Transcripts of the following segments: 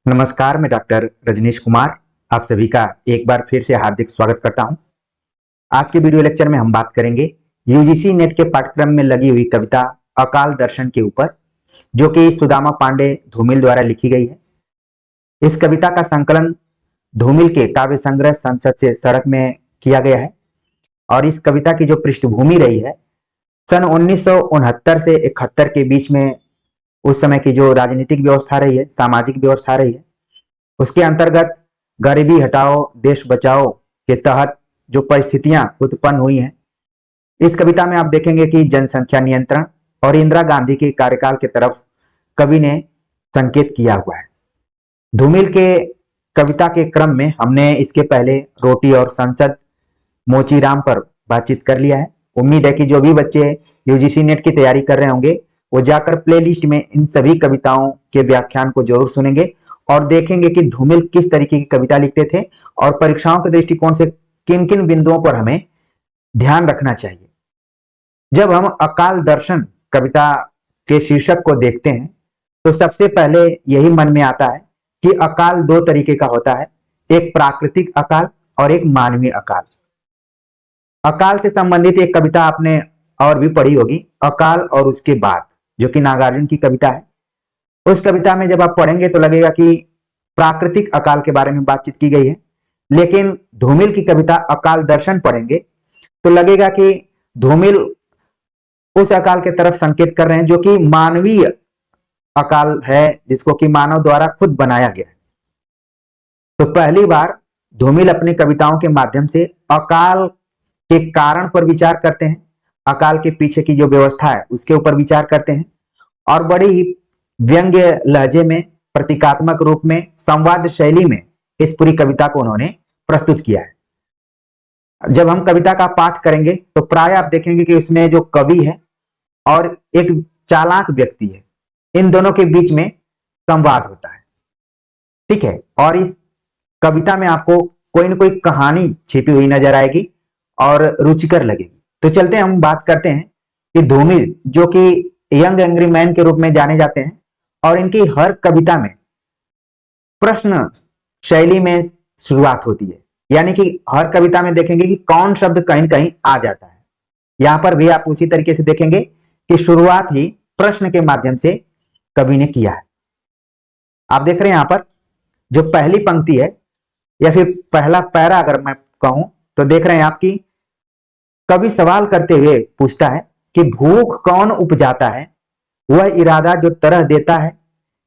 नमस्कार, मैं डॉक्टर रजनीश कुमार आप सभी का एक बार फिर से हार्दिक स्वागत करता हूं। आज के वीडियो लेक्चर में हम बात करेंगे यूजीसी नेट के पाठ्यक्रम में लगी हुई कविता अकाल दर्शन के ऊपर, जो कि सुदामा पांडे धूमिल द्वारा लिखी गई है। इस कविता का संकलन धूमिल के काव्य संग्रह संसद से सड़क में किया गया है और इस कविता की जो पृष्ठभूमि रही है, सन 1969 से 71 के बीच में उस समय की जो राजनीतिक व्यवस्था रही है, सामाजिक व्यवस्था रही है, उसके अंतर्गत गरीबी हटाओ देश बचाओ के तहत जो परिस्थितियां उत्पन्न हुई हैं, इस कविता में आप देखेंगे कि जनसंख्या नियंत्रण और इंदिरा गांधी के कार्यकाल की तरफ कवि ने संकेत किया हुआ है। धूमिल के कविता के क्रम में हमने इसके पहले रोटी और संसद मोचीराम पर बातचीत कर लिया है। उम्मीद है कि जो भी बच्चे यूजीसी नेट की तैयारी कर रहे होंगे वो जाकर प्लेलिस्ट में इन सभी कविताओं के व्याख्यान को जरूर सुनेंगे और देखेंगे कि धूमिल किस तरीके की कविता लिखते थे और परीक्षाओं के दृष्टिकोण से किन किन बिंदुओं पर हमें ध्यान रखना चाहिए। जब हम अकाल दर्शन कविता के शीर्षक को देखते हैं तो सबसे पहले यही मन में आता है कि अकाल दो तरीके का होता है, एक प्राकृतिक अकाल और एक मानवीय अकाल। अकाल से संबंधित एक कविता आपने और भी पढ़ी होगी, अकाल और उसके बाद, जो कि नागार्जुन की कविता है। उस कविता में जब आप पढ़ेंगे तो लगेगा कि प्राकृतिक अकाल के बारे में बातचीत की गई है, लेकिन धूमिल की कविता अकाल दर्शन पढ़ेंगे तो लगेगा कि धूमिल उस अकाल के तरफ संकेत कर रहे हैं जो कि मानवीय अकाल है, जिसको कि मानव द्वारा खुद बनाया गया है। तो पहली बार धूमिल अपनी कविताओं के माध्यम से अकाल के कारण पर विचार करते हैं, अकाल के पीछे की जो व्यवस्था है उसके ऊपर विचार करते हैं और बड़ी ही व्यंग्य लहजे में, प्रतीकात्मक रूप में, संवाद शैली में इस पूरी कविता को उन्होंने प्रस्तुत किया है। जब हम कविता का पाठ करेंगे तो प्राय आप देखेंगे कि इसमें जो कवि है और एक चालाक व्यक्ति है, इन दोनों के बीच में संवाद होता है, ठीक है। और इस कविता में आपको कोई ना कोई कहानी छिपी हुई नजर आएगी और रुचिकर लगेगी। तो चलते हैं, हम बात करते हैं कि धूमिल जो कि यंग एंग्री मैन के रूप में जाने जाते हैं और इनकी हर कविता में प्रश्न शैली में शुरुआत होती है, यानी कि हर कविता में देखेंगे कि कौन शब्द कहीं कहीं आ जाता है। यहां पर भी आप उसी तरीके से देखेंगे कि शुरुआत ही प्रश्न के माध्यम से कवि ने किया है। आप देख रहे हैं यहां पर जो पहली पंक्ति है या फिर पहला पैरा अगर मैं कहूं तो देख रहे हैं आप कि कवि सवाल करते हुए पूछता है कि भूख कौन उपजाता है, वह इरादा जो तरह देता है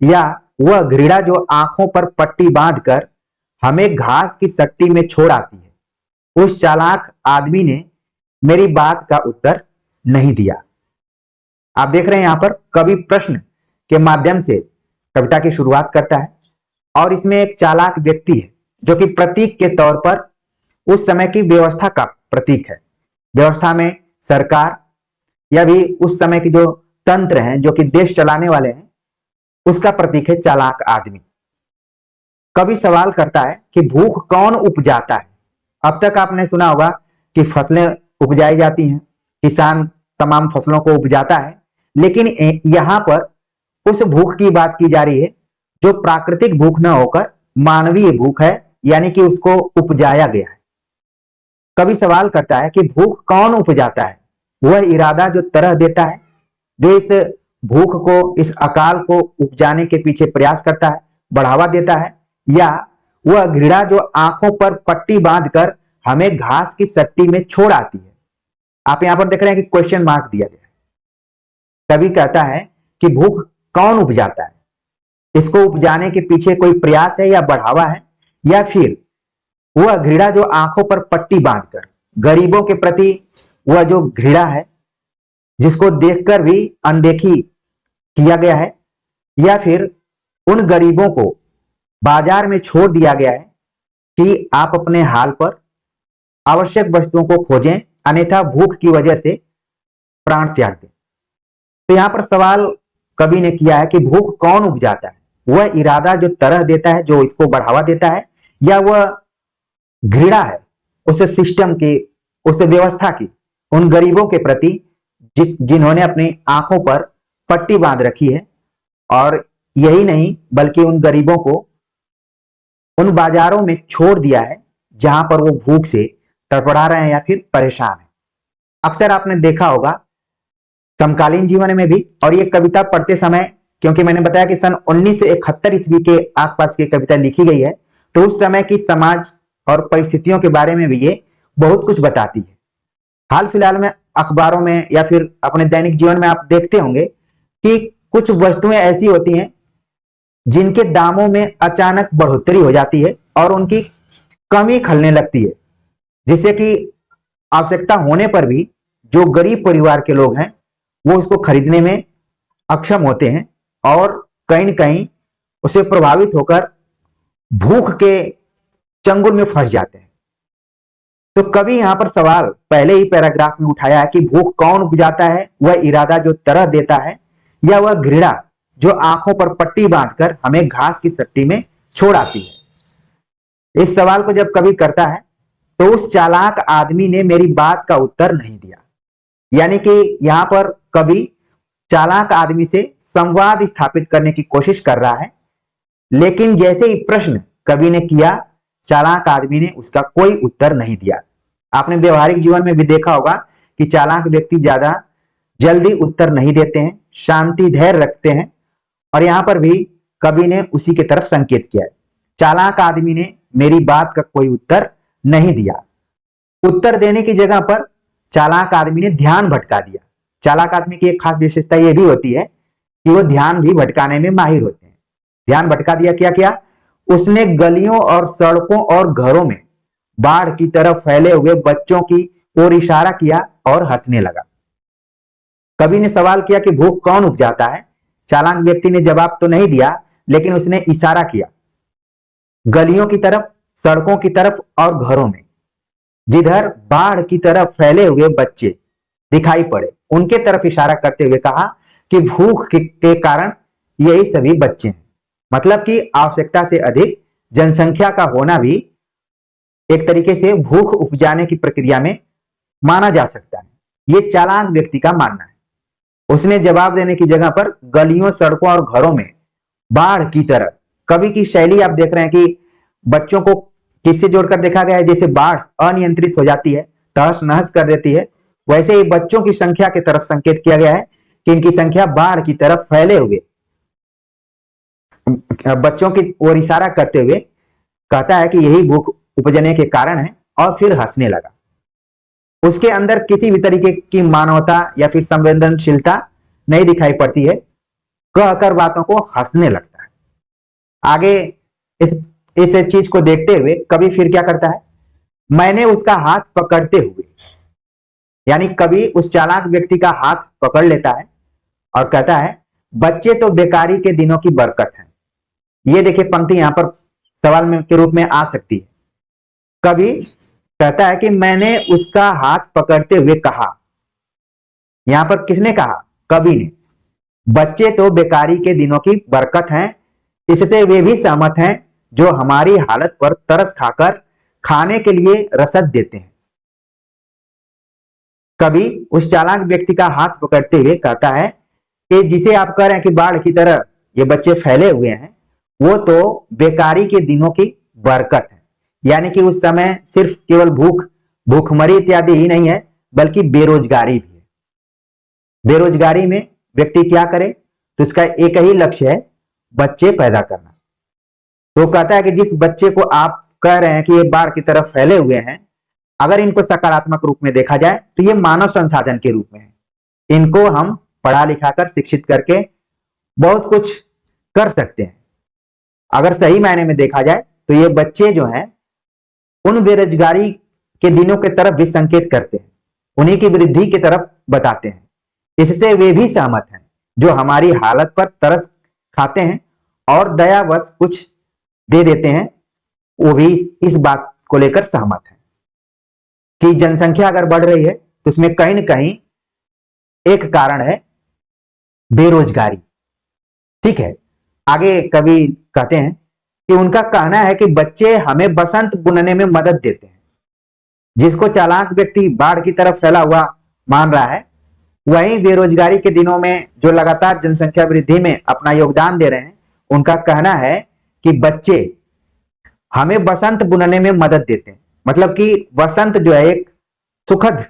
या वह घृणा जो आंखों पर पट्टी बांधकर हमें घास की सट्टी में छोड़ आती है। उस चालाक आदमी ने मेरी बात का उत्तर नहीं दिया। आप देख रहे हैं यहां पर कवि प्रश्न के माध्यम से कविता की शुरुआत करता है और इसमें एक चालाक व्यक्ति है जो कि प्रतीक के तौर पर उस समय की व्यवस्था का प्रतीक है। व्यवस्था में सरकार या भी उस समय के जो तंत्र हैं जो कि देश चलाने वाले हैं, उसका प्रतीक है चालाक आदमी। कवि सवाल करता है कि भूख कौन उपजाता है। अब तक आपने सुना होगा कि फसलें उपजाई जाती हैं, किसान तमाम फसलों को उपजाता है, लेकिन यहां पर उस भूख की बात की जा रही है जो प्राकृतिक भूख न होकर मानवीय भूख है, यानी कि उसको उपजाया गया है। कवि सवाल करता है कि भूख कौन उपजाता है, वह इरादा जो तरह देता है, जो इस भूख को, इस अकाल को उपजाने के पीछे प्रयास करता है, बढ़ावा देता है, या वह घृणा जो आंखों पर पट्टी बांधकर हमें घास की सट्टी में छोड़ आती है। आप यहां पर देख रहे हैं कि क्वेश्चन मार्क दिया गया है। कवि कहता है कि भूख कौन उपजाता है, इसको उपजाने के पीछे कोई प्रयास है या बढ़ावा है, या फिर वह घृणा जो आंखों पर पट्टी बांधकर गरीबों के प्रति वह जो घृणा है जिसको देखकर भी अनदेखी किया गया है, या फिर उन गरीबों को बाजार में छोड़ दिया गया है कि आप अपने हाल पर आवश्यक वस्तुओं को खोजें, अन्यथा भूख की वजह से प्राण त्याग दें। तो यहां पर सवाल कवि ने किया है कि भूख कौन उपजाता है, वह इरादा जो तरह देता है, जो इसको बढ़ावा देता है, या वह घृणा है उस सिस्टम की, उस व्यवस्था की, उन गरीबों के प्रति जिन्होंने अपनी आंखों पर पट्टी बांध रखी है, और यही नहीं बल्कि उन गरीबों को उन बाजारों में छोड़ दिया है जहां पर वो भूख से तड़पड़ा रहे हैं या फिर परेशान है। अक्सर आपने देखा होगा समकालीन जीवन में भी, और ये कविता पढ़ते समय, क्योंकि मैंने बताया कि सन 1971 ईस्वी के आसपास की कविता लिखी गई है, तो उस समय की समाज और परिस्थितियों के बारे में भी ये बहुत कुछ बताती है। हाल फिलहाल में अखबारों में या फिर अपने दैनिक जीवन में आप देखते होंगे कि कुछ वस्तुएं ऐसी होती हैं जिनके दामों में अचानक बढ़ोतरी हो जाती है और उनकी कमी खलने लगती है, जिससे कि आवश्यकता होने पर भी जो गरीब परिवार के लोग हैं वो उसको खरीदने में अक्षम होते हैं और कहीं न कहीं उससे प्रभावित होकर भूख के चंगुल में फंस जाते हैं। तो कवि यहां पर सवाल पहले ही पैराग्राफ में उठाया है कि भूख कौन उपजाता है, वह इरादा जो तरह देता है, या वह घृणा जो आंखों पर पट्टी बांधकर हमें घास की सट्टी में छोड़ आती है। इस सवाल को जब कवि करता है तो उस चालाक आदमी ने मेरी बात का उत्तर नहीं दिया। यानी कि यहां पर कवि चालाक आदमी से संवाद स्थापित करने की कोशिश कर रहा है, लेकिन जैसे ही प्रश्न कवि ने किया, चालाक आदमी ने उसका कोई उत्तर नहीं दिया। आपने व्यवहारिक जीवन में भी देखा होगा कि चालाक व्यक्ति ज्यादा जल्दी उत्तर नहीं देते हैं, शांति धैर्य रखते हैं, और यहां पर भी कवि ने उसी की तरफ संकेत किया है। चालाक आदमी ने मेरी बात का कोई उत्तर नहीं दिया। उत्तर देने की जगह पर चालाक आदमी ने ध्यान भटका दिया। चालाक आदमी की एक खास विशेषता यह भी होती है कि वो ध्यान भी भटकाने में माहिर होते हैं। ध्यान भटका दिया, क्या किया उसने? गलियों और सड़कों और घरों में बाढ़ की तरफ फैले हुए बच्चों की ओर इशारा किया और हंसने लगा। कवि ने सवाल किया कि भूख कौन उपजाता है। चालाक व्यक्ति ने जवाब तो नहीं दिया, लेकिन उसने इशारा किया गलियों की तरफ, सड़कों की तरफ और घरों में। जिधर बाढ़ की तरफ फैले हुए बच्चे दिखाई पड़े, उनके तरफ इशारा करते हुए कहा कि भूख के कारण यही सभी बच्चे हैं। मतलब कि आवश्यकता से अधिक जनसंख्या का होना भी एक तरीके से भूख उपजाने की प्रक्रिया में माना जा सकता है। यह चालाक व्यक्ति का मानना है। उसने जवाब देने की जगह पर गलियों, सड़कों और घरों में बाढ़ की तरह, कवि की शैली आप देख रहे हैं कि बच्चों को किससे जोड़कर देखा गया है? जैसे बाढ़ अनियंत्रित हो जाती है, तहस नहस कर देती है, वैसे ही बच्चों की संख्या की तरफ संकेत किया गया है कि इनकी संख्या बाढ़ की तरफ फैले हुए बच्चों की ओर इशारा करते हुए कहता है कि यही भूख उपजने के कारण है, और फिर हंसने लगा। उसके अंदर किसी भी तरीके की मानवता या फिर संवेदनशीलता नहीं दिखाई पड़ती है, कहकर बातों को हंसने लगता है। आगे इस चीज को देखते हुए कवि फिर क्या करता है? मैंने उसका हाथ पकड़ते हुए, यानी कवि उस चालाक व्यक्ति का हाथ पकड़ लेता है और कहता है बच्चे तो बेकारी के दिनों की बरकत है। ये देखिए पंक्ति यहां पर सवाल में के रूप में आ सकती है। कवि कहता है कि मैंने उसका हाथ पकड़ते हुए कहा। यहां पर किसने कहा? कवि ने। बच्चे तो बेकारी के दिनों की बरकत हैं, इससे वे भी सहमत हैं जो हमारी हालत पर तरस खाकर खाने के लिए रसद देते हैं। कवि उस चालाक व्यक्ति का हाथ पकड़ते हुए कहता है कि जिसे आप कह रहे हैं कि बाढ़ की तरह ये बच्चे फैले हुए हैं, वो तो बेकारी के दिनों की बरकत है। यानी कि उस समय सिर्फ केवल भूखमरी इत्यादि ही नहीं है, बल्कि बेरोजगारी भी है। बेरोजगारी में व्यक्ति क्या करे? तो उसका एक ही लक्ष्य है, बच्चे पैदा करना। तो कहता है कि जिस बच्चे को आप कह रहे हैं कि ये बाढ़ की तरफ फैले हुए हैं, अगर इनको सकारात्मक रूप में देखा जाए तो ये मानव संसाधन के रूप में है। इनको हम पढ़ा लिखा कर, शिक्षित करके बहुत कुछ कर सकते हैं। अगर सही मायने में देखा जाए तो ये बच्चे जो हैं उन बेरोजगारी के दिनों के तरफ भी संकेत करते हैं, उन्हीं की वृद्धि की तरफ बताते हैं। इससे वे भी सहमत हैं जो हमारी हालत पर तरस खाते हैं और दयावश कुछ दे देते हैं, वो भी इस बात को लेकर सहमत है कि जनसंख्या अगर बढ़ रही है तो उसमें कहीं ना कहीं एक कारण है बेरोजगारी। ठीक है, आगे कवि कहते हैं कि उनका कहना है कि बच्चे हमें बसंत बुनने में मदद देते हैं। जिसको चालाक व्यक्ति बाढ़ की तरफ फैला हुआ मान रहा है, वहीं बेरोजगारी के दिनों में जो लगातार जनसंख्या वृद्धि में अपना योगदान दे रहे हैं, उनका कहना है कि बच्चे हमें वसंत बुनने में मदद देते हैं। मतलब कि वसंत जो है एक सुखद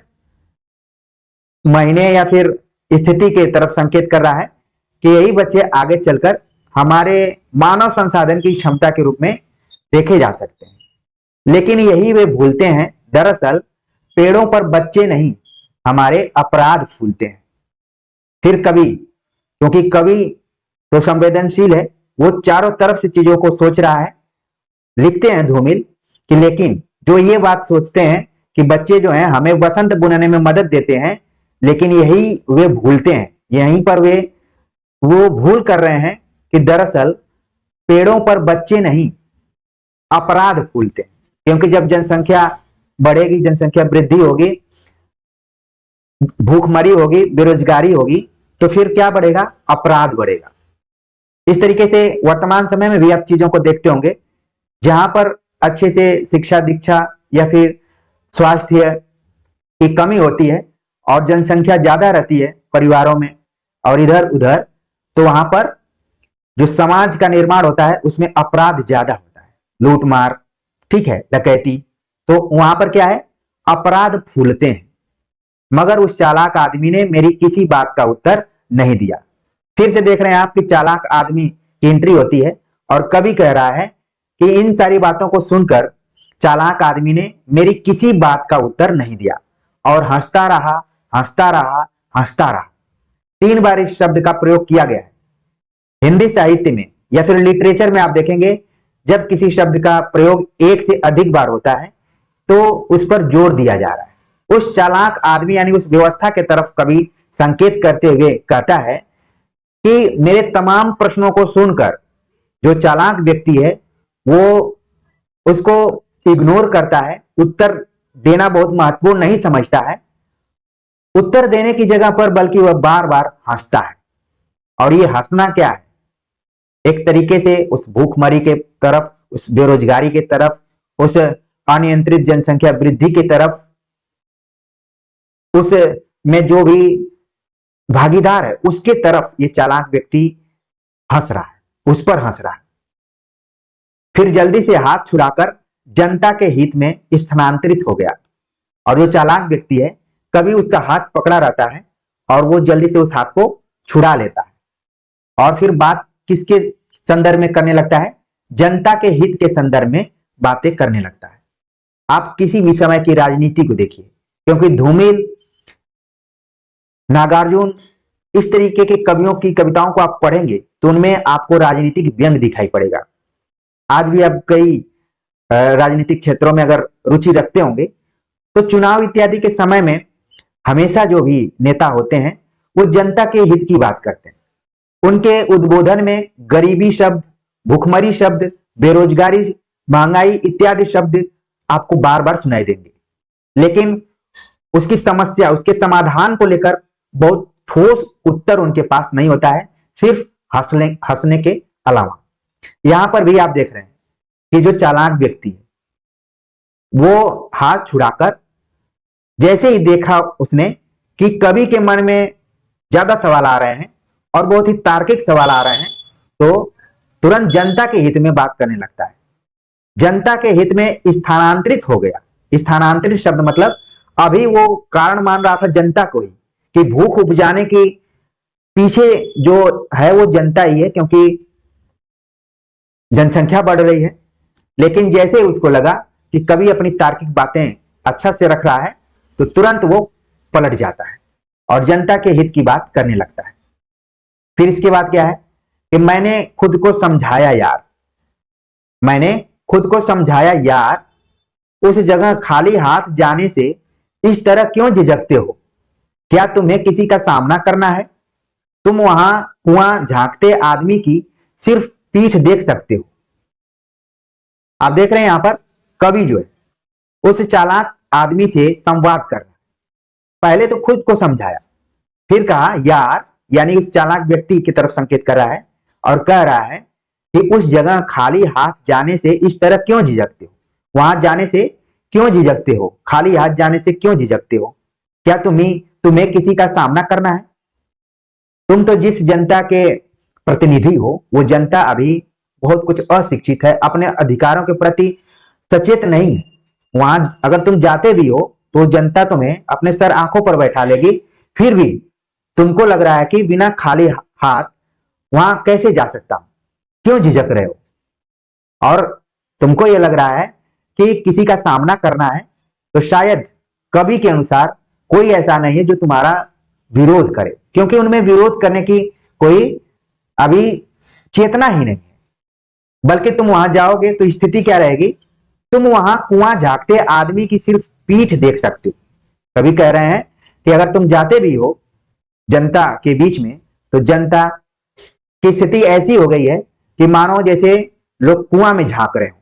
महीने या फिर स्थिति के तरफ संकेत कर रहा है कि यही बच्चे आगे चलकर हमारे मानव संसाधन की क्षमता के रूप में देखे जा सकते हैं। लेकिन यही वे भूलते हैं, दरअसल पेड़ों पर बच्चे नहीं, हमारे अपराध फूलते हैं। फिर कवि, क्योंकि कवि तो संवेदनशील है, वो चारों तरफ से चीजों को सोच रहा है, लिखते हैं धूमिल कि लेकिन जो ये बात सोचते हैं कि बच्चे जो हैं हमें वसंत बुनने में मदद देते हैं, लेकिन यही वे भूलते हैं, यहीं पर वो भूल कर रहे हैं कि दरअसल पेड़ों पर बच्चे नहीं, अपराध फूलते हैं। क्योंकि जब जनसंख्या बढ़ेगी, जनसंख्या वृद्धि होगी, भूखमरी होगी, बेरोजगारी होगी, तो फिर क्या बढ़ेगा? अपराध बढ़ेगा। इस तरीके से वर्तमान समय में भी आप चीजों को देखते होंगे, जहां पर अच्छे से शिक्षा दीक्षा या फिर स्वास्थ्य की कमी होती है और जनसंख्या ज्यादा रहती है परिवारों में और इधर उधर, तो वहां पर जो समाज का निर्माण होता है उसमें अपराध ज्यादा होता है, लूट मार, ठीक है, डकैती। तो वहां पर क्या है? अपराध फूलते हैं। मगर उस चालाक आदमी ने मेरी किसी बात का उत्तर नहीं दिया। फिर से देख रहे हैं आप कि चालाक आदमी की एंट्री होती है और कवि कह रहा है कि इन सारी बातों को सुनकर चालाक आदमी ने मेरी किसी बात का उत्तर नहीं दिया और हंसता रहा, हंसता रहा, हंसता रहा। 3 बार इस शब्द का प्रयोग किया गया है। हिंदी साहित्य में या फिर लिटरेचर में आप देखेंगे, जब किसी शब्द का प्रयोग एक से अधिक बार होता है तो उस पर जोर दिया जा रहा है। उस चालाक आदमी यानी उस व्यवस्था के तरफ कवि संकेत करते हुए कहता है कि मेरे तमाम प्रश्नों को सुनकर जो चालाक व्यक्ति है वो उसको इग्नोर करता है, उत्तर देना बहुत महत्वपूर्ण नहीं समझता है, उत्तर देने की जगह पर बल्कि वह बार बार हंसता है। और ये हंसना क्या है? एक तरीके से उस भूखमरी के तरफ, उस बेरोजगारी के तरफ, उस अनियंत्रित जनसंख्या वृद्धि की तरफ, उस में जो भी भागीदार है उसके तरफ ये चालाक व्यक्ति हंस रहा है, उस पर हंस रहा है। फिर जल्दी से हाथ छुड़ाकर जनता के हित में स्थानांतरित हो गया। और जो चालाक व्यक्ति है, कभी उसका हाथ पकड़ा रहता है और वो जल्दी से उस हाथ को छुड़ा लेता है और फिर बात किसके संदर्भ में करने लगता है? जनता के हित के संदर्भ में बातें करने लगता है। आप किसी भी समय की राजनीति को देखिए, क्योंकि धूमिल, नागार्जुन, इस तरीके के कवियों की कविताओं को आप पढ़ेंगे तो उनमें आपको राजनीतिक व्यंग दिखाई पड़ेगा। आज भी आप कई राजनीतिक क्षेत्रों में अगर रुचि रखते होंगे तो चुनाव इत्यादि के समय में हमेशा जो भी नेता होते हैं वो जनता के हित की बात करते हैं। उनके उद्बोधन में गरीबी शब्द, भूखमरी शब्द, बेरोजगारी, महंगाई इत्यादि शब्द आपको बार बार सुनाई देंगे, लेकिन उसकी समस्या, उसके समाधान को लेकर बहुत ठोस उत्तर उनके पास नहीं होता है, सिर्फ हंसने के अलावा। यहां पर भी आप देख रहे हैं कि जो चालाक व्यक्ति है वो हाथ छुड़ाकर, जैसे ही देखा उसने कि कवि के मन में ज्यादा सवाल आ रहे हैं और बहुत ही तार्किक सवाल आ रहे हैं, तो तुरंत जनता के हित में बात करने लगता है। जनता के हित में स्थानांतरित हो गया। स्थानांतरित शब्द मतलब अभी वो कारण मान रहा था जनता को ही कि भूख उपजाने के पीछे जो है वो जनता ही है, क्योंकि जनसंख्या बढ़ रही है। लेकिन जैसे उसको लगा कि कवि अपनी तार्किक बातें अच्छा से रख रहा है तो तुरंत वो पलट जाता है और जनता के हित की बात करने लगता है। फिर इसके बाद क्या है कि मैंने खुद को समझाया यार, मैंने खुद को समझाया यार, उस जगह खाली हाथ जाने से इस तरह क्यों झिझकते हो? क्या तुम्हें किसी का सामना करना है? तुम वहां कुआं झांकते आदमी की सिर्फ पीठ देख सकते हो। आप देख रहे हैं यहां पर कवि जो है उस चालाक आदमी से संवाद कर रहा है। पहले तो खुद को समझाया, फिर कहा यार, यानी उस चालाक व्यक्ति की तरफ संकेत कर रहा है और कह रहा है कि उस जगह खाली हाथ जाने से इस तरह क्यों झिझकते हो? वहां जाने से क्यों झिझकते हो? खाली हाथ जाने से क्यों झिझकते हो? क्या तुम्हें किसी का सामना करना है? तुम तो जिस जनता के प्रतिनिधि हो वो जनता अभी बहुत कुछ अशिक्षित है, अपने अधिकारों के प्रति सचेत नहीं है। वहां अगर तुम जाते भी हो तो जनता तुम्हें अपने सर आंखों पर बैठा लेगी, फिर भी तुमको लग रहा है कि बिना खाली हाथ वहां कैसे जा सकता हूं, क्यों झिझक रहे हो? और तुमको यह लग रहा है कि किसी का सामना करना है तो शायद कवि के अनुसार कोई ऐसा नहीं है जो तुम्हारा विरोध करे, क्योंकि उनमें विरोध करने की कोई अभी चेतना ही नहीं है। बल्कि तुम वहां जाओगे तो स्थिति क्या रहेगी, तुम वहां कुआं झांकते आदमी की सिर्फ पीठ देख सकते हो। कभी कह रहे हैं कि अगर तुम जाते भी हो जनता के बीच में तो जनता की स्थिति ऐसी हो गई है कि मानो जैसे लोग कुआं में झांक रहे हो।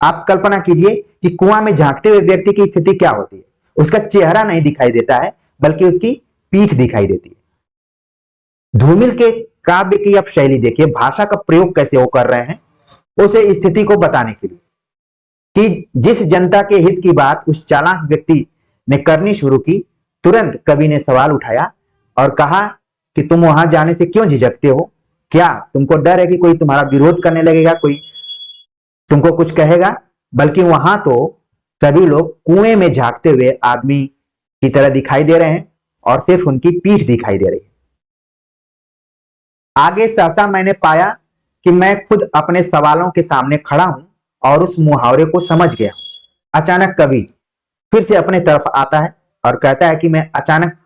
आप कल्पना कीजिए कि कुआं में झांकते हुए व्यक्ति की स्थिति क्या होती है। उसका चेहरा नहीं दिखाई देता है बल्कि उसकी पीठ दिखाई देती है। धूमिल के काव्य की अब शैली देखिए, भाषा का प्रयोग कैसे वो कर रहे हैं उसे स्थिति को बताने के लिए कि जिस जनता के हित की बात उस चालाक व्यक्ति ने करनी शुरू की, तुरंत कवि ने सवाल उठाया और कहा कि तुम वहां जाने से क्यों झिझकते हो? क्या तुमको डर है कि कोई तुम्हारा विरोध करने लगेगा, कोई तुमको कुछ कहेगा? बल्कि वहां तो सभी लोग कुएं में झांकते हुए आदमी की तरह दिखाई दे रहे हैं और सिर्फ उनकी पीठ दिखाई दे रही है। आगे सहसा मैंने पाया कि मैं खुद अपने सवालों के सामने खड़ा हूं और उस मुहावरे को समझ गया। अचानक कवि फिर से अपने तरफ आता है और कहता है कि मैं अचानक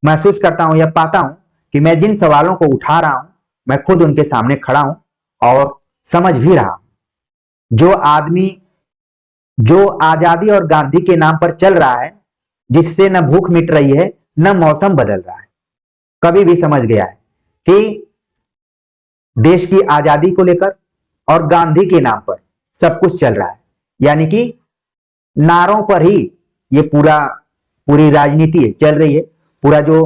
महसूस करता हूं या पाता हूं कि मैं जिन सवालों को उठा रहा हूं मैं खुद उनके सामने खड़ा हूं और समझ भी रहा हूं। जो आदमी जो आजादी और गांधी के नाम पर चल रहा है, जिससे न भूख मिट रही है न मौसम बदल रहा है, कभी भी समझ गया है कि देश की आजादी को लेकर और गांधी के नाम पर सब कुछ चल रहा है। यानी कि नारों पर ही ये पूरी राजनीति है चल रही है, पूरा जो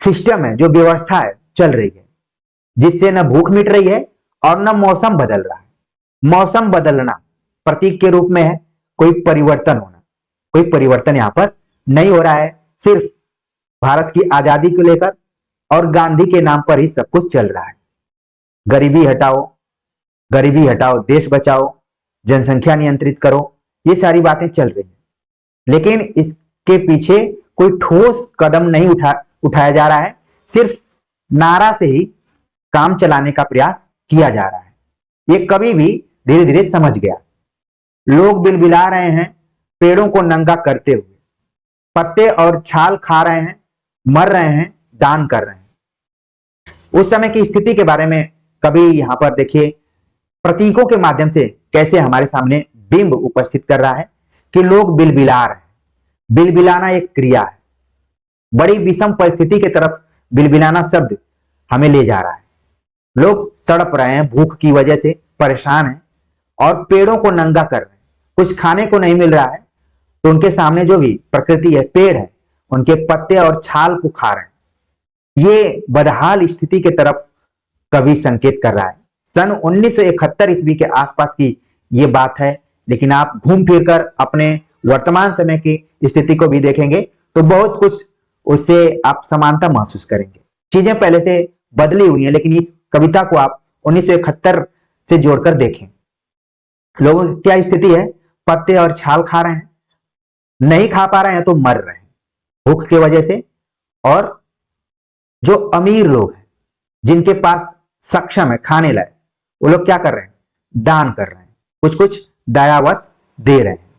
सिस्टम है, जो व्यवस्था है चल रही है, जिससे न भूख मिट रही है और न मौसम बदल रहा है। मौसम बदलना प्रतीक के रूप में है, कोई परिवर्तन होना, कोई परिवर्तन यहां पर नहीं हो रहा है। सिर्फ भारत की आजादी को लेकर और गांधी के नाम पर ही सब कुछ चल रहा है। गरीबी हटाओ, देश बचाओ, जनसंख्या नियंत्रित करो, ये सारी बातें चल रही हैं, लेकिन इसके पीछे कोई ठोस कदम नहीं उठाया जा रहा है। सिर्फ नारा से ही काम चलाने का प्रयास किया जा रहा है। ये कभी भी धीरे धीरे समझ गया। लोग बिलबिला रहे हैं पेड़ों को नंगा करते हुए, पत्ते और छाल खा रहे हैं, मर रहे हैं, दान कर रहे हैं। उस समय की स्थिति के बारे में कभी यहां पर देखिए प्रतीकों के माध्यम से कैसे हमारे सामने बिंब उपस्थित कर रहा है कि लोग बिलबिला रहे हैं। बिलबिलाना एक क्रिया है। बड़ी विषम परिस्थिति की तरफ बिलबिलाना शब्द हमें ले जा रहा है। लोग तड़प रहे हैं, भूख की वजह से परेशान हैं और पेड़ों को नंगा कर रहे हैं। कुछ खाने को नहीं मिल रहा है तो उनके सामने जो भी प्रकृति है, पेड़ है, उनके पत्ते और छाल को खा रहे हैं। ये बदहाल स्थिति की तरफ कवि संकेत कर रहा है। सन 1971 ईस्वी के आसपास की ये बात है, लेकिन आप घूम फिर कर अपने वर्तमान समय की स्थिति को भी देखेंगे तो बहुत कुछ उससे आप समानता महसूस करेंगे। चीजें पहले से बदली हुई हैं, लेकिन इस कविता को आप 1971 से जोड़कर देखें। लोगों की क्या स्थिति है? पत्ते और छाल खा रहे हैं, नहीं खा पा रहे हैं तो मर रहे हैं भूख की वजह से। और जो अमीर लोग हैं, जिनके पास सक्षम है खाने लायक, वो लोग क्या कर रहे हैं? दान कर रहे हैं, कुछ कुछ दयावश दे रहे हैं।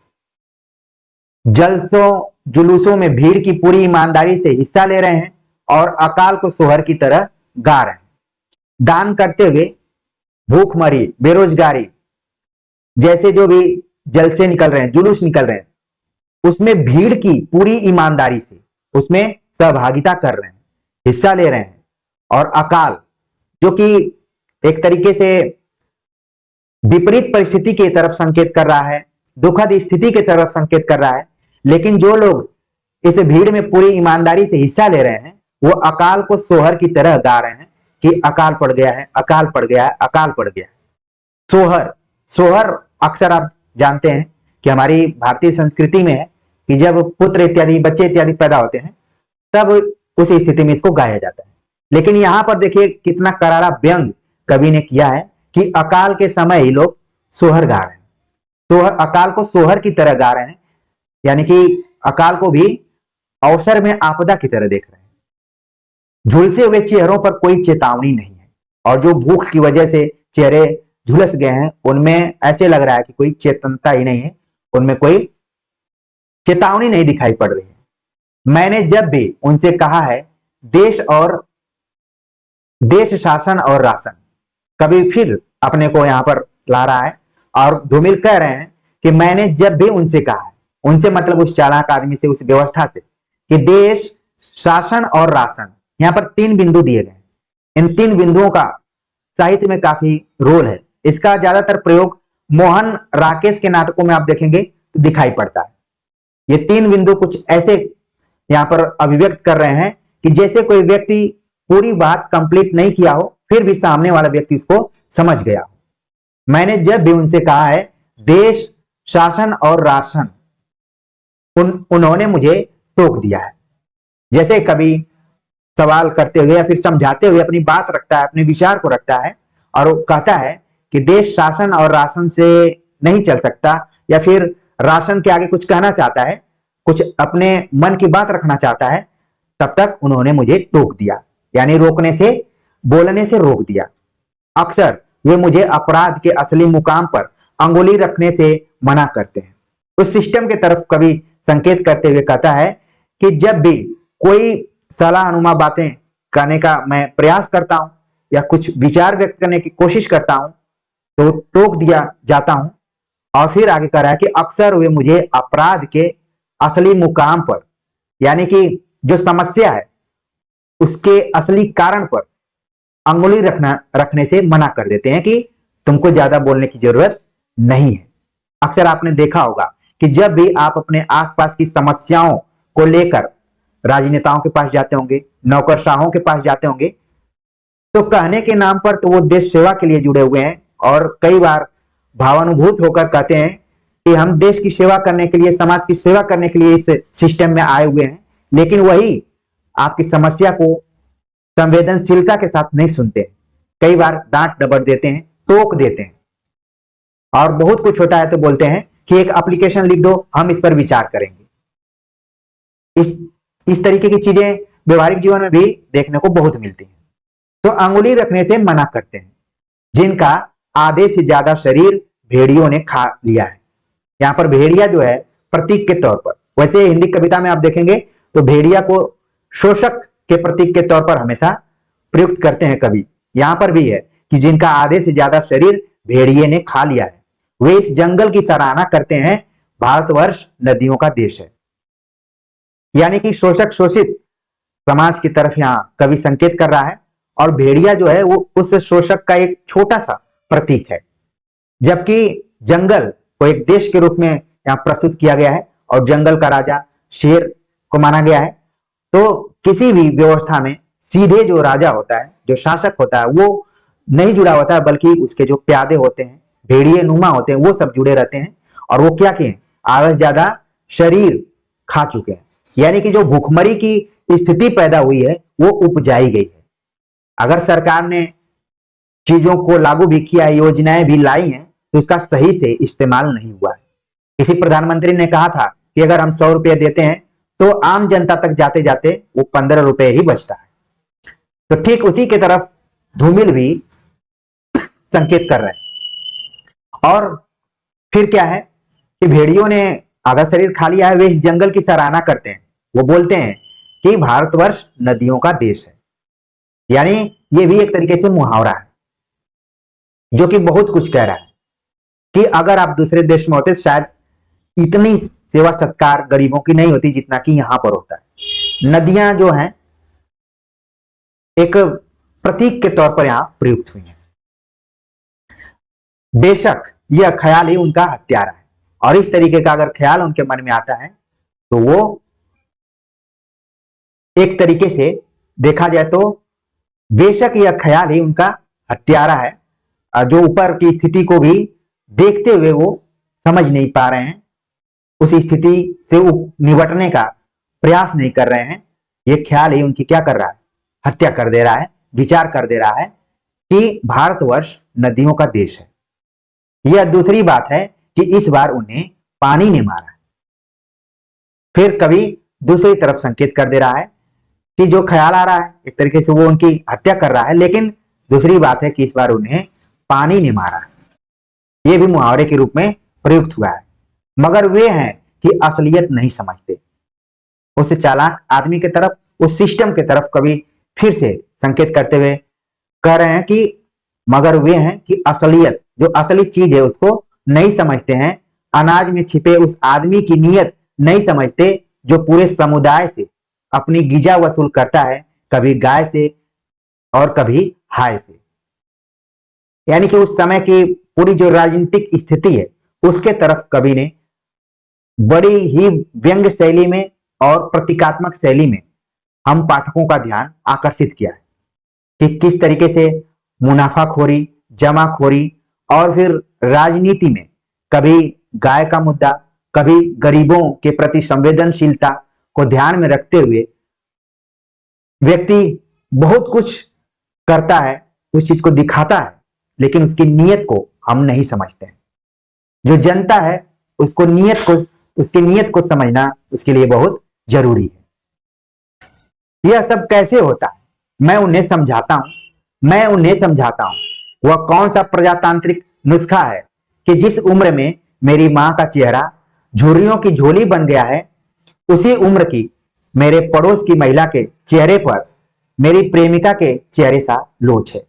जलसों जुलूसों में भीड़ की पूरी ईमानदारी से हिस्सा ले रहे हैं और अकाल को सोहर की तरह गा रहे हैं। दान करते हुए भूखमरी, बेरोजगारी जैसे जो भी जलसे निकल रहे हैं, जुलूस निकल रहे हैं, उसमें भीड़ की पूरी ईमानदारी से उसमें सहभागिता कर रहे हैं, हिस्सा ले रहे हैं। और अकाल जो कि एक तरीके से विपरीत परिस्थिति की तरफ संकेत कर रहा है, दुखद स्थिति की तरफ संकेत कर रहा है, लेकिन जो लोग इस भीड़ में पूरी ईमानदारी से हिस्सा ले रहे हैं वो अकाल को सोहर की तरह गा रहे हैं कि अकाल पड़ गया है, अकाल पड़ गया है, अकाल पड़ गया है। सोहर, सोहर अक्सर आप जानते हैं कि हमारी भारतीय संस्कृति में है कि जब पुत्र इत्यादि, बच्चे इत्यादि पैदा होते हैं तब उस स्थिति में इसको गाया जाता है। लेकिन यहां पर देखिए कितना करारा व्यंग कवि ने किया है कि अकाल के समय ही लोग सोहर गा रहे हैं, सोहर, अकाल को सोहर की तरह गा रहे हैं, यानी कि अकाल को भी अवसर में आपदा की तरह देख रहे हैं। झुलसे हुए चेहरों पर कोई चेतावनी नहीं है, और जो भूख की वजह से चेहरे झुलस गए हैं उनमें ऐसे लग रहा है कि कोई चेतनता ही नहीं है, उनमें कोई चेतावनी नहीं दिखाई पड़ रही है। मैंने जब भी उनसे कहा है देश शासन और राशन, कभी फिर अपने को यहां पर ला रहा है और धूमिल कह रहे हैं कि मैंने जब भी उनसे कहा है, उनसे मतलब उस चालाक आदमी से, उस व्यवस्था से, कि देश शासन और राशन, यहां पर 3 बिंदु दिए गए। इन 3 बिंदुओं का साहित्य में काफी रोल है। इसका ज्यादातर प्रयोग मोहन राकेश के नाटकों में आप देखेंगे तो दिखाई पड़ता है। ये 3 बिंदु कुछ ऐसे यहां पर अभिव्यक्त कर रहे हैं कि जैसे कोई व्यक्ति पूरी बात कंप्लीट नहीं किया हो, फिर भी सामने वाला व्यक्ति उसको समझ गया हो। मैंने जब भी उनसे कहा है देश शासन और राशन, उन्होंने मुझे टोक दिया है। जैसे कभी सवाल करते हुए या फिर समझाते हुए अपनी बात रखता है, अपने विचार को रखता है, और वो कहता है कि देश शासन और राशन से नहीं चल सकता, या फिर राशन के आगे कुछ कहना चाहता है, कुछ अपने मन की बात रखना चाहता है, तब तक उन्होंने मुझे टोक दिया, यानी रोकने से, बोलने से रोक दिया। अक्सर वे मुझे अपराध के असली मुकाम पर अंगुली रखने से मना करते हैं। उस सिस्टम के तरफ कभी संकेत करते हुए कहता है कि जब भी कोई सलाह अनुमा बातें करने का मैं प्रयास करता हूं या कुछ विचार व्यक्त करने की कोशिश करता हूं तो टोक दिया जाता हूं। और फिर आगे कह रहा है कि अक्सर वे मुझे अपराध के असली मुकाम पर, यानी कि जो समस्या है उसके असली कारण पर अंगुली रखने से मना कर देते हैं कि तुमको ज्यादा बोलने की जरूरत नहीं है। अक्सर आपने देखा होगा कि जब भी आप अपने आसपास की समस्याओं को लेकर राजनेताओं के पास जाते होंगे, नौकरशाहों के पास जाते होंगे, तो कहने के नाम पर तो वो देश सेवा के लिए जुड़े हुए हैं, और कई बार भावानुभूत होकर कहते हैं कि हम देश की सेवा करने के लिए, समाज की सेवा करने के लिए इस सिस्टम में आए हुए हैं, लेकिन वही आपकी समस्या को संवेदनशीलता के साथ नहीं सुनते। कई बार डांट डपट देते हैं, टोक देते हैं, और बहुत कुछ होता है तो बोलते हैं कि एक एप्लीकेशन लिख दो, हम इस पर विचार करेंगे। इस तरीके की चीजें व्यवहारिक जीवन में भी देखने को बहुत मिलती हैं। तो अंगुली रखने से मना करते हैं जिनका आधे से ज्यादा शरीर भेड़ियों ने खा लिया है। यहां पर भेड़िया जो है प्रतीक के तौर पर, वैसे हिंदी कविता में आप देखेंगे तो भेड़िया को शोषक के प्रतीक के तौर पर हमेशा प्रयुक्त करते हैं कवि। यहां पर भी है कि जिनका आधे से ज्यादा शरीर भेड़िए ने खा लिया है, वे इस जंगल की सराहना करते हैं, भारतवर्ष नदियों का देश है। यानी कि शोषक शोषित समाज की तरफ यहां कवि संकेत कर रहा है, और भेड़िया जो है वो उस शोषक का एक छोटा सा प्रतीक है, जबकि जंगल को एक देश के रूप में यहां प्रस्तुत किया गया है, और जंगल का राजा शेर को माना गया है। तो किसी भी व्यवस्था में सीधे जो राजा होता है, जो शासक होता है, वो नहीं जुड़ा होता है, बल्कि उसके जो प्यादे होते हैं, भेड़िए नुमा होते हैं, वो सब जुड़े रहते हैं। और वो क्या किए, आधा से ज्यादा शरीर खा चुके हैं, यानी कि जो भूखमरी की स्थिति पैदा हुई है वो उपजाई गई है। अगर सरकार ने चीजों को लागू भी किया है, योजनाएं भी लाई हैं, तो इसका सही से इस्तेमाल नहीं हुआ है। किसी प्रधानमंत्री ने कहा था कि अगर हम 100 रुपये देते हैं तो आम जनता तक जाते जाते वो 15 रुपये ही बचता है। तो ठीक उसी के तरफ धूमिल भी संकेत कर रहे हैं। और फिर क्या है कि भेड़ियों ने आधा शरीर खा लिया है, वे इस जंगल की सराहना करते हैं। वो बोलते हैं कि भारतवर्ष नदियों का देश है, यानी ये भी एक तरीके से मुहावरा है जो कि बहुत कुछ कह रहा है कि अगर आप दूसरे देश में होते शायद इतनी सेवा सत्कार गरीबों की नहीं होती जितना कि यहां पर होता है। नदियां जो हैं एक प्रतीक के तौर पर यहां प्रयुक्त हुई हैं। बेशक यह ख्याल ही उनका हत्यारा है, और इस तरीके का अगर ख्याल उनके मन में आता है तो वो एक तरीके से देखा जाए तो बेशक यह ख्याल ही उनका हत्यारा है, जो ऊपर की स्थिति को भी देखते हुए वो समझ नहीं पा रहे हैं, उस स्थिति से निपटने का प्रयास नहीं कर रहे हैं। ये ख्याल ही उनकी क्या कर रहा है, हत्या कर दे रहा है, विचार कर दे रहा है कि भारतवर्ष नदियों का देश है। यह दूसरी बात है कि इस बार उन्हें पानी ने मारा। फिर कभी दूसरी तरफ संकेत कर दे रहा है कि जो ख्याल आ रहा है एक तरीके से वो उनकी हत्या कर रहा है, लेकिन दूसरी बात है कि इस बार उन्हें पानी ने मारा। ये भी मुहावरे के रूप में प्रयुक्त हुआ है। मगर वे हैं कि असलियत नहीं समझते। उस चालाक आदमी के तरफ, उस सिस्टम के तरफ कभी फिर से संकेत करते हुए कह रहे हैं कि मगर वे हैं कि असलियत, जो असली चीज है उसको नहीं समझते हैं। अनाज में छिपे उस आदमी की नीयत नहीं समझते जो पूरे समुदाय से अपनी गिजा वसूल करता है, कभी गाय से और कभी हाय से। यानी कि उस समय की पूरी जो राजनीतिक स्थिति है उसके तरफ कवि ने बड़ी ही व्यंग्य शैली में और प्रतीकात्मक शैली में हम पाठकों का ध्यान आकर्षित किया है कि किस तरीके से मुनाफाखोरी, जमाखोरी और फिर राजनीति में कभी गाय का मुद्दा, कभी गरीबों के प्रति संवेदनशीलता को ध्यान में रखते हुए व्यक्ति बहुत कुछ करता है, उस चीज को दिखाता है, लेकिन उसकी नीयत को हम नहीं समझते हैं। जो जनता है उसकी नीयत को समझना उसके लिए बहुत जरूरी है। यह सब कैसे होता है मैं उन्हें समझाता हूं। वह कौन सा प्रजातांत्रिक नुस्खा है कि जिस उम्र में मेरी मां का चेहरा झुर्रियों की झोली बन गया है, उसी उम्र की मेरे पड़ोस की महिला के चेहरे पर मेरी प्रेमिका के चेहरे सा लोच है।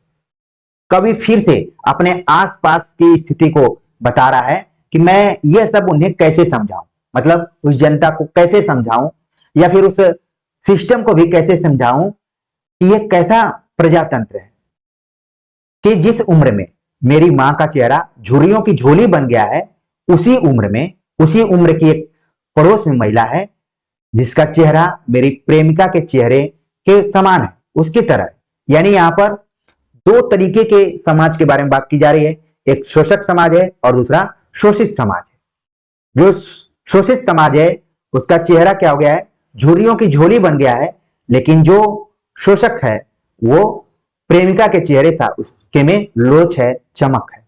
कभी फिर से अपने आसपास की स्थिति को बता रहा है कि मैं यह सब उन्हें कैसे समझाऊं, मतलब उस जनता को कैसे समझाऊं या फिर उस सिस्टम को भी कैसे समझाऊं कि यह कैसा प्रजातंत्र है कि जिस उम्र में मेरी मां का चेहरा झुर्रियों की झोली बन गया है, उसी उम्र की एक पड़ोस में महिला है जिसका चेहरा मेरी प्रेमिका के चेहरे के समान है, उसकी तरह है। यानी यहां पर दो तरीके के समाज के बारे में बात की जा रही है, एक शोषक समाज है और दूसरा शोषित समाज है। जो शोषित समाज है उसका चेहरा क्या हो गया है, झुर्रियों की झोली बन गया है, लेकिन जो शोषक है वो प्रेमिका के चेहरे सा उसके में लोच है, चमक है।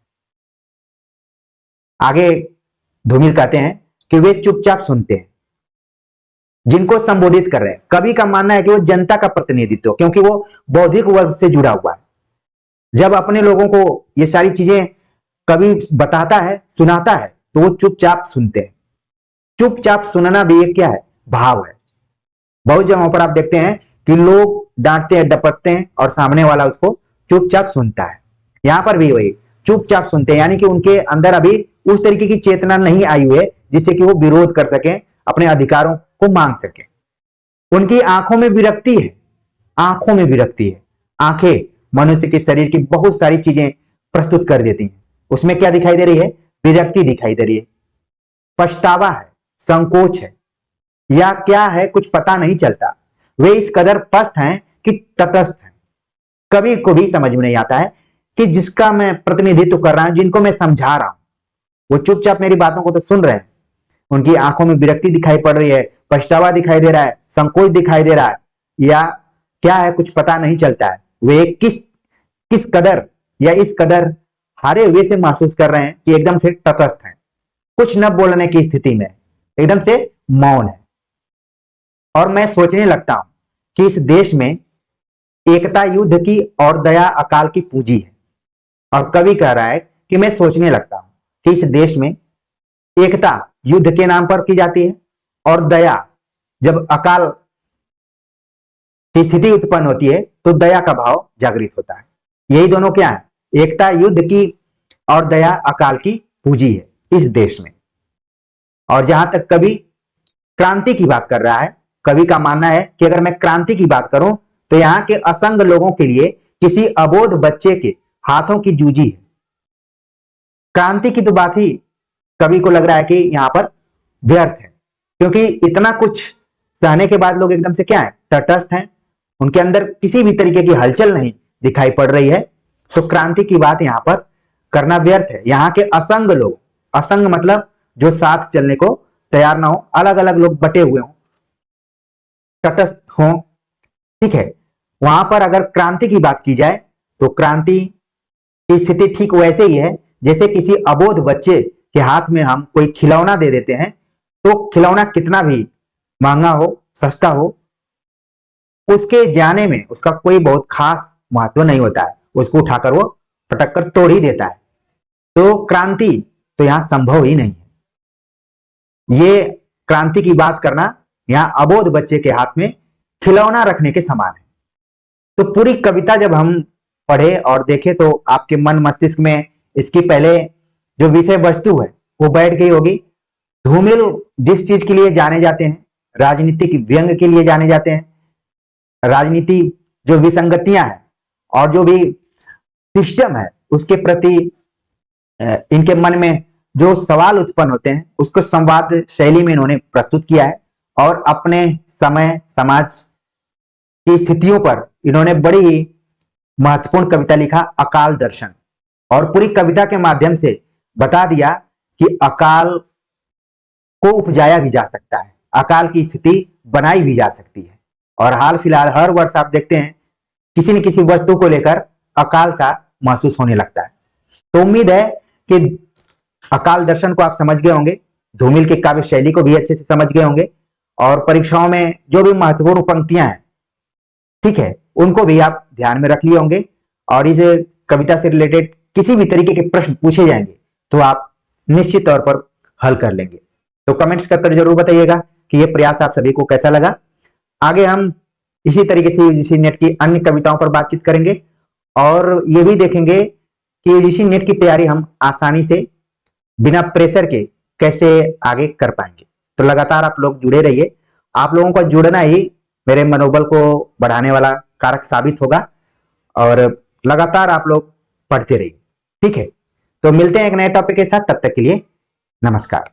आगे धूमिल कहते हैं कि वे चुपचाप सुनते हैं जिनको संबोधित कर रहे हैं। कवि का मानना है कि वो जनता का प्रतिनिधित्व, क्योंकि वो बौद्धिक वर्ग से जुड़ा हुआ है। जब अपने लोगों को ये सारी चीजें कवि बताता है, सुनाता है, तो वो चुपचाप सुनते हैं। चुपचाप सुनना भी एक क्या है, भाव है। बहुत जगहों पर आप देखते हैं कि लोग डांटते हैं, डपटते हैं और सामने वाला उसको चुपचाप सुनता है। यहां पर भी वही चुपचाप सुनते हैं, यानी कि उनके अंदर अभी उस तरीके की चेतना नहीं आई हुई है जिससे कि वो विरोध कर सके, अपने अधिकारों को मांग सके। उनकी आंखों में विरक्ति है, आंखें मनुष्य के शरीर की बहुत सारी चीजें प्रस्तुत कर देती हैं। उसमें क्या दिखाई दे रही है, विरक्ति दिखाई दे रही है, पछतावा है, संकोच है, या क्या है कुछ पता नहीं चलता। वे इस कदर पस्त हैं कि तटस्थ हैं। कभी को भी समझ में नहीं आता है कि जिसका मैं प्रतिनिधित्व कर रहा हूं, जिनको मैं समझा रहा हूं, वो चुपचाप मेरी बातों को तो सुन रहे हैं। उनकी आंखों में विरक्ति दिखाई पड़ रही है, पछतावा दिखाई दे रहा है, संकोच दिखाई दे रहा है, या क्या है कुछ पता नहीं चलता है। वे किस कदर या इस कदर हारे हुए से महसूस कर रहे हैं कि एकदम से तटस्थ हैं, कुछ न बोलने की स्थिति में, एकदम से मौन है। और मैं सोचने लगता हूं कि इस देश में एकता युद्ध की और दया अकाल की पूंजी है। और कवि कह रहा है कि मैं सोचने लगता हूं कि इस देश में एकता युद्ध के नाम पर की जाती है और दया, जब अकाल की स्थिति उत्पन्न होती है तो दया का भाव जागृत होता है। यही दोनों क्या है, एकता युद्ध की और दया अकाल की पूंजी है इस देश में। और जहां तक कवि क्रांति की बात कर रहा है, कवि का मानना है कि अगर मैं क्रांति की बात करूं तो यहां के असंग लोगों के लिए किसी अबोध बच्चे के हाथों की जूजी है। क्रांति की तो बात ही कवि को लग रहा है कि यहां पर व्यर्थ है, क्योंकि इतना कुछ सहने के बाद लोग एकदम से क्या है, तटस्थ हैं, उनके अंदर किसी भी तरीके की हलचल नहीं दिखाई पड़ रही है। तो क्रांति की बात यहां पर करना व्यर्थ है। यहाँ के असंग लोग, असंग मतलब जो साथ चलने को तैयार ना हो, अलग अलग लोग बटे हुए हों, तटस्थ हों, ठीक है, वहां पर अगर क्रांति की बात की जाए तो क्रांति की स्थिति ठीक वैसे ही है जैसे किसी अबोध बच्चे के हाथ में हम कोई खिलौना दे देते हैं, तो खिलौना कितना भी महंगा हो, सस्ता हो, उसके जाने में उसका कोई बहुत खास महत्व नहीं होता है, उसको उठाकर वो पटक कर तोड़ ही देता है। तो क्रांति तो यहां संभव ही नहीं है। ये क्रांति की बात करना यहां अबोध बच्चे के हाथ में खिलौना रखने के समान है। तो पूरी कविता जब हम पढ़े और देखे तो आपके मन मस्तिष्क में इसकी पहले जो विषय वस्तु है वो बैठ गई होगी। धूमिल जिस चीज के लिए जाने जाते हैं, राजनीतिक व्यंग के लिए जाने जाते हैं, राजनीति जो विसंगतियां हैं और जो भी सिस्टम है उसके प्रति इनके मन में जो सवाल उत्पन्न होते हैं उसको संवाद शैली में इन्होंने प्रस्तुत किया है और अपने समय समाज की स्थितियों पर इन्होंने बड़ी ही महत्वपूर्ण कविता लिखा, अकाल दर्शन। और पूरी कविता के माध्यम से बता दिया कि अकाल को उपजाया भी जा सकता है, अकाल की स्थिति बनाई भी जा सकती है। और हाल फिलहाल हर वर्ष आप देखते हैं किसी न किसी वस्तु को लेकर अकाल सा महसूस होने लगता है। तो उम्मीद है कि अकाल दर्शन को आप समझ गए होंगे, धूमिल की काव्य शैली को भी अच्छे से समझ गए होंगे और परीक्षाओं में जो भी महत्वपूर्ण पंक्तियां हैं, ठीक है, उनको भी आप ध्यान में रख लिए होंगे। और इस कविता से रिलेटेड किसी भी तरीके के प्रश्न पूछे जाएंगे तो आप निश्चित तौर पर हल कर लेंगे। तो कमेंट्स कर जरूर बताइएगा कि यह प्रयास आप सभी को कैसा लगा। आगे हम इसी तरीके से यूजीसी नेट की अन्य कविताओं पर बातचीत करेंगे और ये भी देखेंगे कि यूजीसी नेट की तैयारी हम आसानी से बिना प्रेशर के कैसे आगे कर पाएंगे। तो लगातार आप लोग जुड़े रहिए, आप लोगों का जुड़ना ही मेरे मनोबल को बढ़ाने वाला कारक साबित होगा और लगातार आप लोग पढ़ते रहिए, ठीक है। तो मिलते हैं एक नए टॉपिक के साथ, तब तक के लिए नमस्कार।